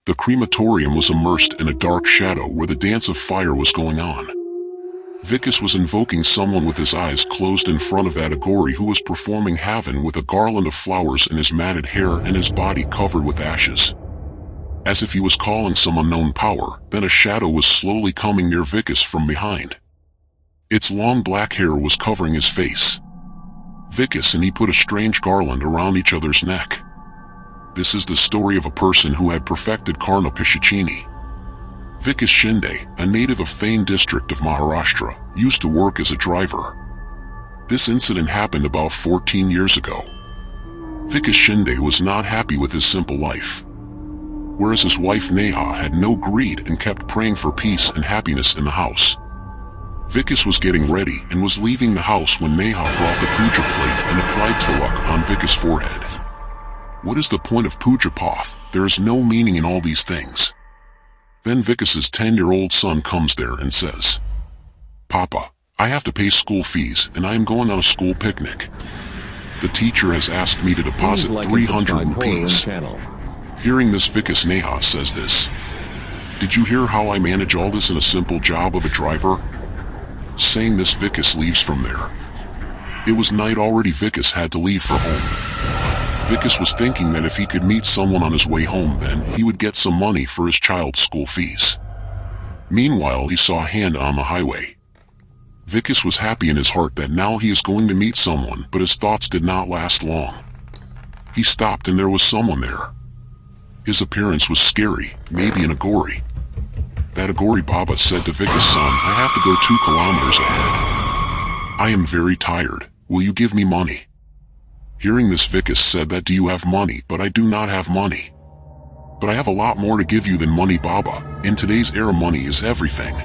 The crematorium was immersed in a dark shadow where the dance of fire was going on. Vicus was invoking someone with his eyes closed in front of that Agori who was performing Haven with a garland of flowers in his matted hair and his body covered with ashes. As if he was calling some unknown power, then a shadow was slowly coming near Vicus from behind. Its long black hair was covering his face. Vicus and he put a strange garland around each other's neck. This is the story of a person who had perfected Karna Pichichini. Vicus Shinde, a native of Thane district of Maharashtra, used to work as a driver. This incident happened about 14 years ago. Vicus Shinde was not happy with his simple life. Whereas his wife Neha had no greed and kept praying for peace and happiness in the house. Vicus was getting ready and was leaving the house when Neha brought the puja plate and applied tilak on Vicus' forehead. What is the point of puja path? There is no meaning in all these things. Then Vicus's 10-year-old son comes there and says, "Papa, I have to pay school fees and I am going on a school picnic. The teacher has asked me to deposit 300 rupees. Hearing this, Vicus Neha says this. "Did you hear how I manage all this in a simple job of a driver?" Saying this, Vicus leaves from there. It was night already. Vicus had to leave for home. Vicus was thinking that if he could meet someone on his way home, then he would get some money for his child's school fees. Meanwhile, he saw a hand on the highway. Vicus was happy in his heart that now he is going to meet someone, but his thoughts did not last long. He stopped and there was someone there. His appearance was scary, maybe an Agori. That Agori Baba said to Vicus' son, "I have to go 2 kilometers ahead. I am very tired. Will you give me money?" Hearing this, Vicus said that, "Do you have money?" "But I do not have money. But I have a lot more to give you than money, Baba. In today's era, money is everything."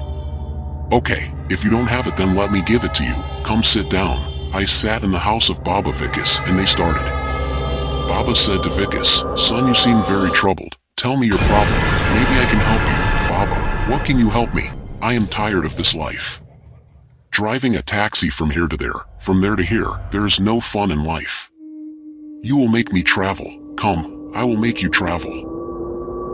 "Okay, if you don't have it, then let me give it to you. Come sit down." I sat in the house of Baba Vicus and they started. Baba said to Vicus, "Son, you seem very troubled. Tell me your problem. Maybe I can help you." "Baba, what can you help me? I am tired of this life. Driving a taxi from here to there, from there to here, there is no fun in life. You will make me travel. Come, I will make you travel.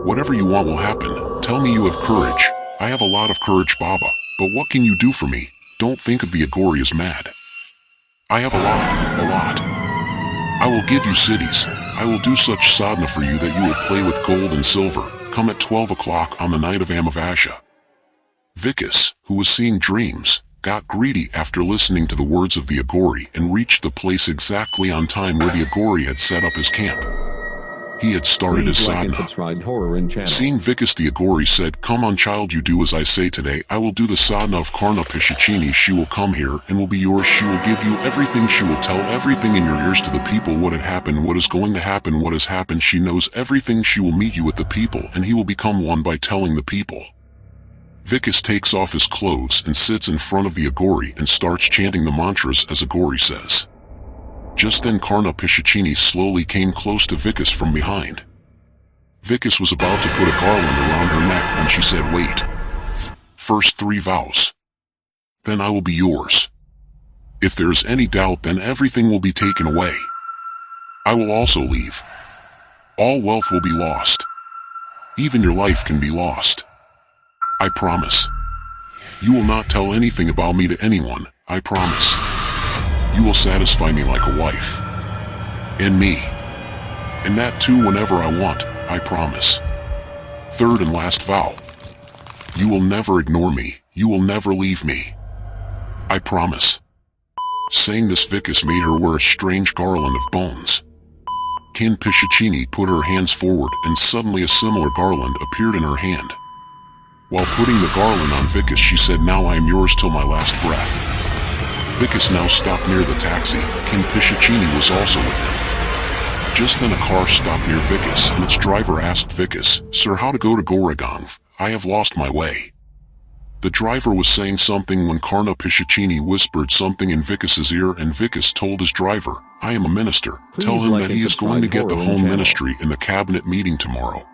Whatever you want will happen. Tell me you have courage." "I have a lot of courage, Baba, but what can you do for me? Don't think of the Agori as mad. I have a lot. I will give you cities. I will do such sadhana for you that you will play with gold and silver. Come at 12 o'clock on the night of Amavasya." Vicus, who was seeing dreams, got greedy after listening to the words of the Agori and reached the place exactly on time where the Agori had set up his camp. He had started his sadhana. Seeing Vicus, the Agori said, "Come on, child, you do as I say today. I will do the sadhana of Karna Pichichini. She will come here and will be yours. She will give you everything. She will tell everything in your ears to the people, what had happened, what is going to happen, what has happened. She knows everything. She will meet you with the people and he will become one by telling the people." Vicus takes off his clothes and sits in front of the Agori and starts chanting the mantras as Agori says. Just then Karna Pichichini slowly came close to Vicus from behind. Vicus was about to put a garland around her neck when she said, "Wait. First 3 vows. Then I will be yours. If there is any doubt, then everything will be taken away. I will also leave. All wealth will be lost. Even your life can be lost. I promise. You will not tell anything about me to anyone, I promise. You will satisfy me like a wife. And me. And that too whenever I want, I promise. Third and last vow. You will never ignore me, you will never leave me. I promise." Saying this, Vicus made her wear a strange garland of bones. Kin Pichichini put her hands forward and suddenly a similar garland appeared in her hand. While putting the garland on Vicus, she said, "Now I am yours till my last breath." Vicus now stopped near the taxi. Kin Pichichini was also with him. Just then a car stopped near Vicus and its driver asked Vicus, "Sir, how to go to Goregaon? I have lost my way." The driver was saying something when Karna Pichichini whispered something in Vicus's ear and Vicus told his driver, "I am a minister. Tell him that he is going to get the home ministry in the cabinet meeting tomorrow."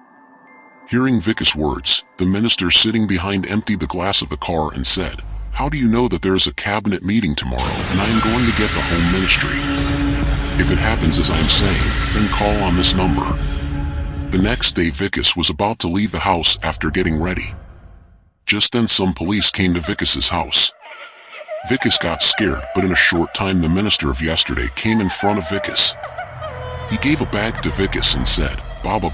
Hearing Vicus' words, the minister sitting behind emptied the glass of the car and said, "How do you know that there is a cabinet meeting tomorrow and I am going to get the home ministry? If it happens as I am saying, then call on this number." The next day Vickis was about to leave the house after getting ready. Just then some police came to Vickis's house. Vickis got scared, but in a short time the minister of yesterday came in front of Vickis. He gave a bag to Vickis and said, Baba,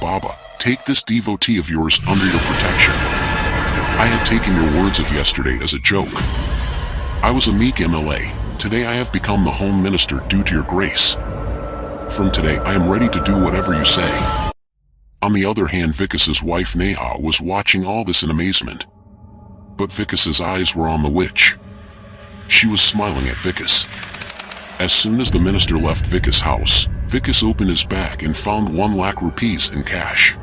take this devotee of yours under your protection. I had taken your words of yesterday as a joke. I was a meek MLA. Today I have become the home minister due to your grace. From today I am ready to do whatever you say. On the other hand, Vickis's wife Neha was watching all this in amazement. But Vickis's eyes were on the witch. She was smiling at Vickis. As soon as the minister left Vickis' house, Vickis opened his bag and found 1 lakh rupees in cash.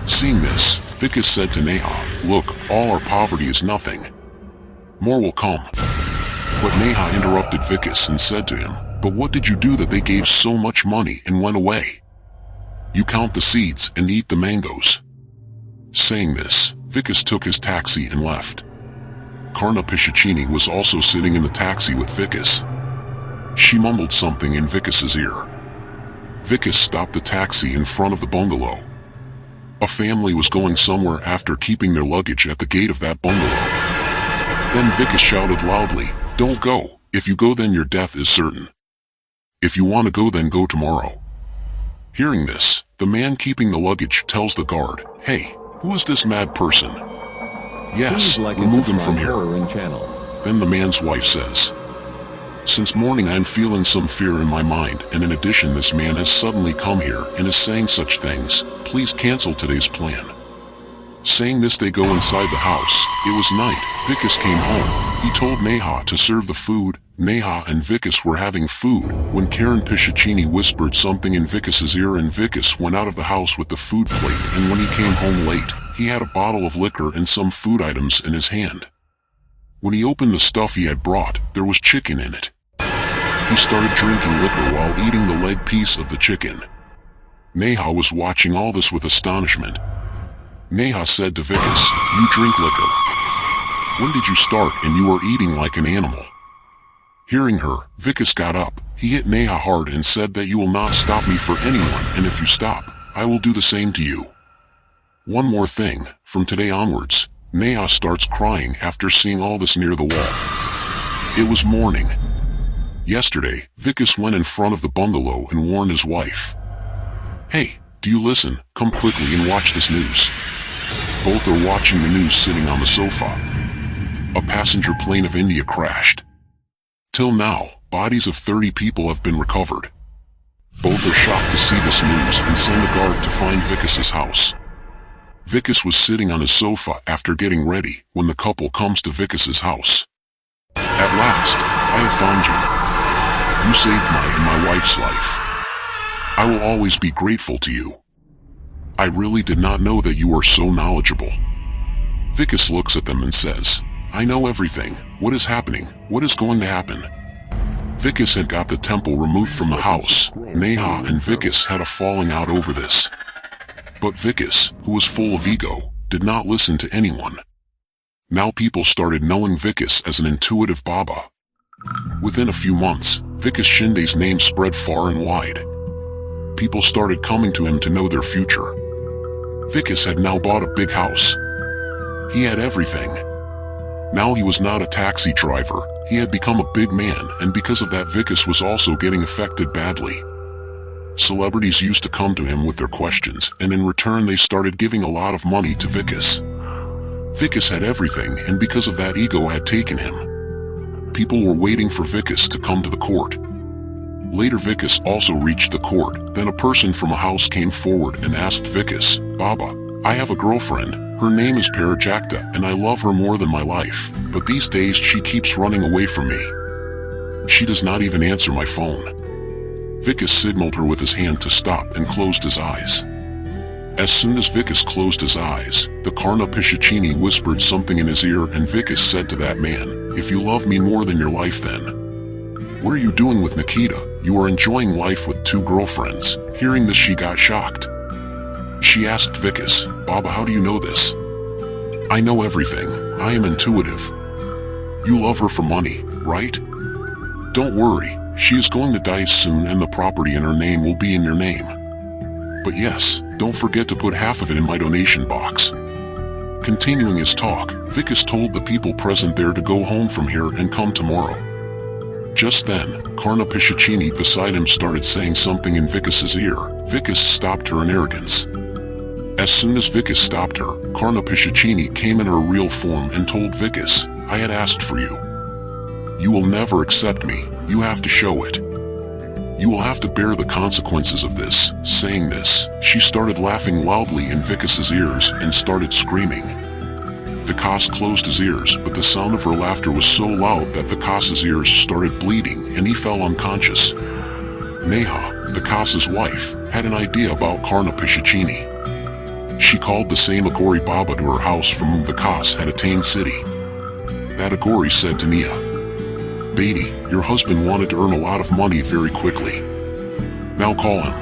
Seeing this, Vickis said to Neha, look, all our poverty is nothing. More will come. But Neha interrupted Vickis and said to him, but what did you do that they gave so much money and went away? You count the seeds and eat the mangoes. Saying this, Vickis took his taxi and left. Karna Pichachini was also sitting in the taxi with Vickis. She mumbled something in Vickis's ear. Vickis stopped the taxi in front of the bungalow. A family was going somewhere after keeping their luggage at the gate of that bungalow. Then Vickis shouted loudly, don't go. If you go then your death is certain. If you want to go then go tomorrow. Hearing this, the man keeping the luggage tells the guard, hey, who is this mad person? Yes, remove him from here. Then the man's wife says, since morning I am feeling some fear in my mind, and in addition this man has suddenly come here and is saying such things. Please cancel today's plan. Saying this they go inside the house. It was night. Vickis came home. He told Neha to serve the food. Neha and Vickis were having food when Karen Pichachini whispered something in Vickis's ear and Vickis went out of the house with the food plate, and when he came home late, he had a bottle of liquor and some food items in his hand. When he opened the stuff he had brought, there was chicken in it. He started drinking liquor while eating the leg piece of the chicken. Neha was watching all this with astonishment. Neha said to Vickis, you drink liquor. When did you start? And you are eating like an animal. Hearing her, Vickis got up. He hit Neha hard and said that you will not stop me for anyone, and if you stop, I will do the same to you. One more thing, from today onwards, Neha starts crying after seeing all this near the wall. It was morning. Yesterday, Vickis went in front of the bungalow and warned his wife. Hey, do you listen? Come quickly and watch this news. Both are watching the news sitting on the sofa. A passenger plane of India crashed. Till now, bodies of 30 people have been recovered. Both are shocked to see this news and send a guard to find Vickis's house. Vickis was sitting on his sofa after getting ready when the couple comes to Vickis's house. At last, I have found you. You saved my and my wife's life. I will always be grateful to you. I really did not know that you are so knowledgeable. Vickis looks at them and says, I know everything. What is happening? What is going to happen? Vickis had got the temple removed from the house. Neha and Vickis had a falling out over this. But Vickis, who was full of ego, did not listen to anyone. Now people started knowing Vickis as an intuitive Baba. Within a few months, Vickis Shinde's name spread far and wide. People started coming to him to know their future. Vickis had now bought a big house. He had everything. Now he was not a taxi driver, he had become a big man, and because of that Vickis was also getting affected badly. Celebrities used to come to him with their questions, and in return they started giving a lot of money to Vickis. Vickis had everything, and because of that ego had taken him. People were waiting for Vickis to come to the court. Later Vickis also reached the court, then a person from a house came forward and asked Vickis, Baba, I have a girlfriend, her name is Parajakta and I love her more than my life, but these days she keeps running away from me. She does not even answer my phone. Vickis signaled her with his hand to stop and closed his eyes. As soon as Vickis closed his eyes, the Karna Pichachini whispered something in his ear and Vickis said to that man, if you love me more than your life then. What are you doing with Nikita? You are enjoying life with 2 girlfriends. Hearing this she got shocked. She asked Vickis, Baba, how do you know this? I know everything. I am intuitive. You love her for money, right? Don't worry, she is going to die soon and the property in her name will be in your name. But yes, Don't forget to put half of it in my donation box." Continuing his talk, Vicus told the people present there to go home from here and come tomorrow. Just then, Carna Piccini beside him started saying something in Vicus's ear. Vicus stopped her in arrogance. As soon as Vicus stopped her, Carna Piccini came in her real form and told Vicus, "I had asked for you. You will never accept me, you have to show it. You will have to bear the consequences of this." Saying this, she started laughing loudly in Vicus's ears and started screaming. Vicus closed his ears, but the sound of her laughter was so loud that Vicus's ears started bleeding and he fell unconscious. Neha, Vicus's wife, had an idea about Carna Piccini. She called the same Agori Baba to her house from whom Vicus had attained city. That Agori said to Nia, "Beatty, your husband wanted to earn a lot of money very quickly. Now call him."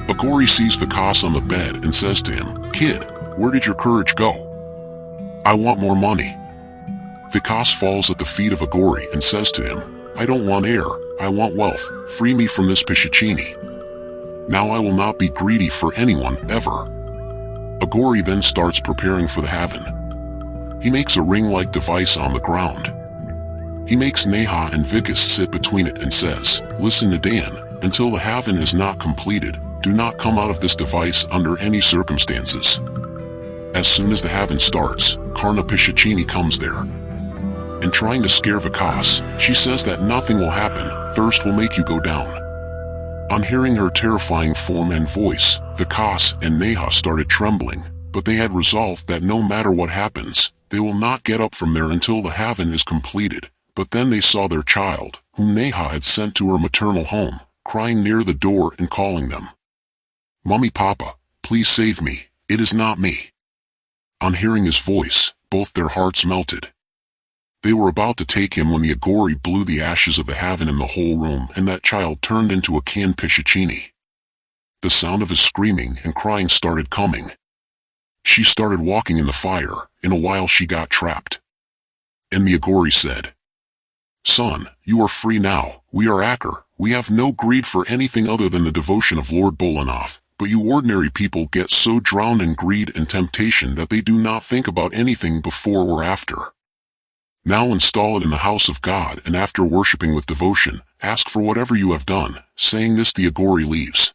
Agori sees Vicus on the bed and says to him, "Kid, where did your courage go? I want more money." Vicus falls at the feet of Agori and says to him, "I don't want heir, I want wealth, free me from this Piccini. Now I will not be greedy for anyone, ever." Agori then starts preparing for the Haven. He makes a ring-like device on the ground. He makes Neha and Vicus sit between it and says, "Listen to Dan, until the Haven is not completed, do not come out of this device under any circumstances." As soon as the Haven starts, Carna Piccini comes there. In trying to scare Vicus, she says that nothing will happen, thirst will make you go down. On hearing her terrifying form and voice, Vicus and Neha started trembling, but they had resolved that no matter what happens, they will not get up from there until the Haven is completed. But then they saw their child, whom Neha had sent to her maternal home, crying near the door and calling them. "Mummy, Papa, please save me, it is not me." On hearing his voice, both their hearts melted. They were about to take him when the Agori blew the ashes of the Haven in the whole room and that child turned into a Can Piccini. The sound of his screaming and crying started coming. She started walking in the fire, in a while she got trapped. And the Agori said, "Son, you are free now, we are Aker, we have no greed for anything other than the devotion of Lord Bolanov, but you ordinary people get so drowned in greed and temptation that they do not think about anything before or after. Now install it in the house of God and after worshipping with devotion, ask for whatever you have done." Saying this the Agori leaves.